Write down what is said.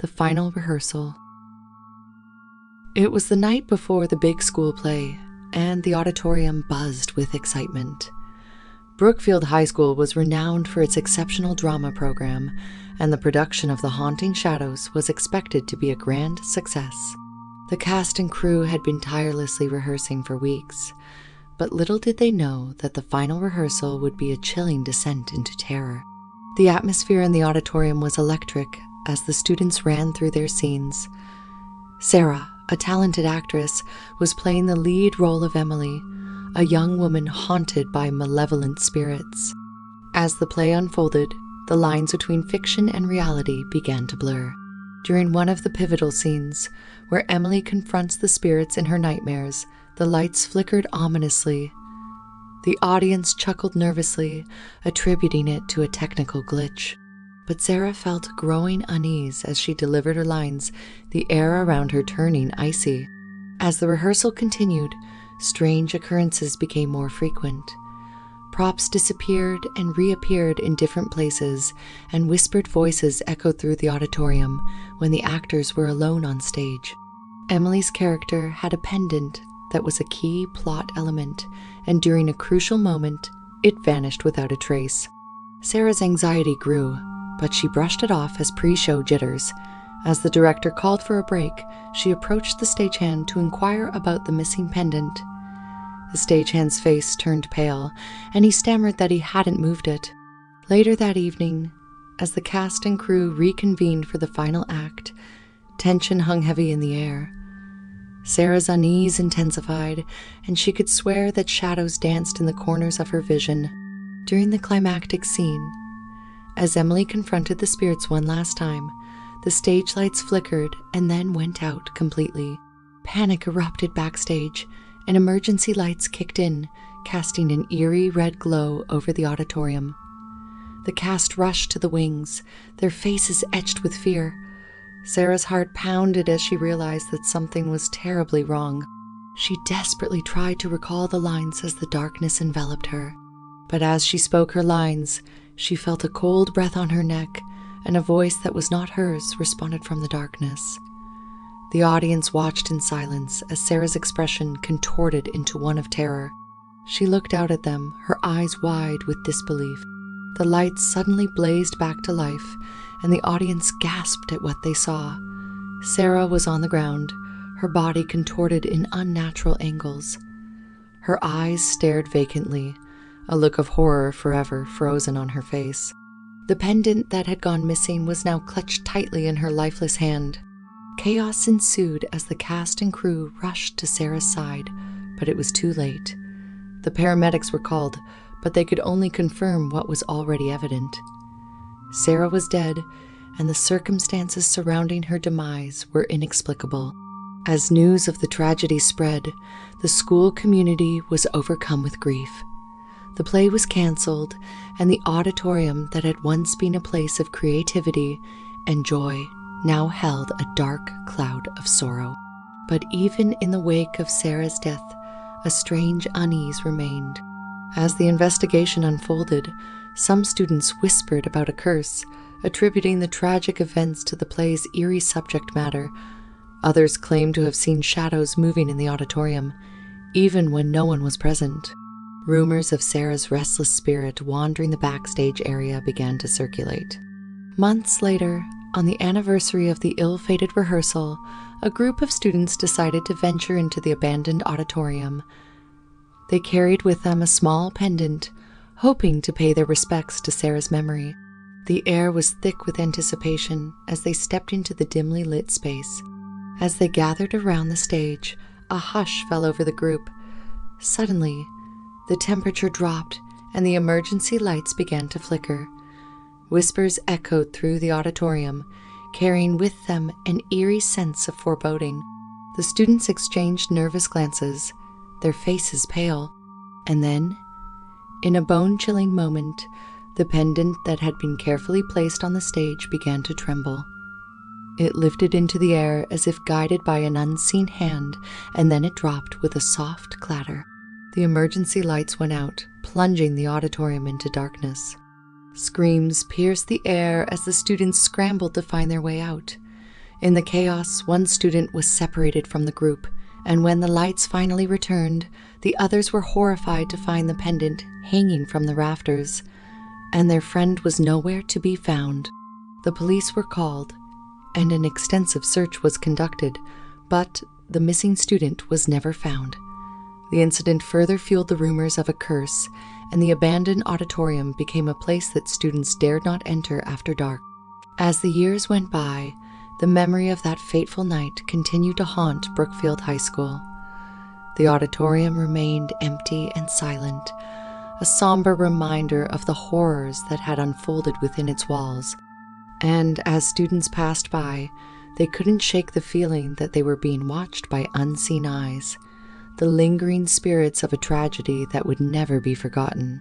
the Final Rehearsal. It was the night before the big school play, and the auditorium buzzed with excitement. Brookfield High School was renowned for its exceptional drama program, and the production of The Haunting Shadows was expected to be a grand success. The cast and crew had been tirelessly rehearsing for weeks, but little did they know that the final rehearsal would be a chilling descent into terror. The atmosphere in the auditorium was electric as the students ran through their scenes. Sarah, a talented actress, was playing the lead role of Emily, a young woman haunted by malevolent spirits. As the play unfolded, the lines between fiction and reality began to blur. During one of the pivotal scenes, where Emily confronts the spirits in her nightmares, the lights flickered ominously. The audience chuckled nervously, attributing it to a technical glitch. But Sarah felt growing unease as she delivered her lines, the air around her turning icy. As the rehearsal continued, strange occurrences became more frequent. Props disappeared and reappeared in different places, and whispered voices echoed through the auditorium when the actors were alone on stage. Emily's character had a pendant that was a key plot element, and during a crucial moment, it vanished without a trace. Sarah's anxiety grew, but she brushed it off as pre-show jitters. As the director called for a break, she approached the stagehand to inquire about the missing pendant. The stagehand's face turned pale, and he stammered that he hadn't moved it. Later that evening, as the cast and crew reconvened for the final act, tension hung heavy in the air. Sarah's unease intensified, and she could swear that shadows danced in the corners of her vision. During the climactic scene, as Emily confronted the spirits one last time, the stage lights flickered and then went out completely. Panic erupted backstage, and emergency lights kicked in, casting an eerie red glow over the auditorium. The cast rushed to the wings, their faces etched with fear. Sarah's heart pounded as she realized that something was terribly wrong. She desperately tried to recall the lines as the darkness enveloped her. But as she spoke her lines, she felt a cold breath on her neck, and a voice that was not hers responded from the darkness. The audience watched in silence as Sarah's expression contorted into one of terror. She looked out at them, her eyes wide with disbelief. The lights suddenly blazed back to life, and the audience gasped at what they saw. Sarah was on the ground, her body contorted in unnatural angles. Her eyes stared vacantly, a look of horror forever frozen on her face. The pendant that had gone missing was now clutched tightly in her lifeless hand. Chaos ensued as the cast and crew rushed to Sarah's side, but it was too late. The paramedics were called, but they could only confirm what was already evident. Sarah was dead, and the circumstances surrounding her demise were inexplicable. As news of the tragedy spread, the school community was overcome with grief. The play was canceled, and the auditorium that had once been a place of creativity and joy now held a dark cloud of sorrow. But even in the wake of Sarah's death, a strange unease remained. As the investigation unfolded, some students whispered about a curse, attributing the tragic events to the play's eerie subject matter. Others claimed to have seen shadows moving in the auditorium, even when no one was present. Rumors of Sarah's restless spirit wandering the backstage area began to circulate. Months later, on the anniversary of the ill-fated rehearsal, a group of students decided to venture into the abandoned auditorium. They carried with them a small pendant, hoping to pay their respects to Sarah's memory. The air was thick with anticipation as they stepped into the dimly lit space. As they gathered around the stage, a hush fell over the group. Suddenly, the temperature dropped and the emergency lights began to flicker. Whispers echoed through the auditorium, carrying with them an eerie sense of foreboding. The students exchanged nervous glances, their faces pale, and then, in a bone-chilling moment, the pendant that had been carefully placed on the stage began to tremble. It lifted into the air as if guided by an unseen hand, and then it dropped with a soft clatter. The emergency lights went out, plunging the auditorium into darkness. Screams pierced the air as the students scrambled to find their way out. In the chaos, one student was separated from the group, and when the lights finally returned, the others were horrified to find the pendant hanging from the rafters, and their friend was nowhere to be found. The police were called, and an extensive search was conducted, but the missing student was never found. The incident further fueled the rumors of a curse, and the abandoned auditorium became a place that students dared not enter after dark. As the years went by, the memory of that fateful night continued to haunt Brookfield High School. The auditorium remained empty and silent, a somber reminder of the horrors that had unfolded within its walls. And as students passed by, they couldn't shake the feeling that they were being watched by unseen eyes, the lingering spirits of a tragedy that would never be forgotten.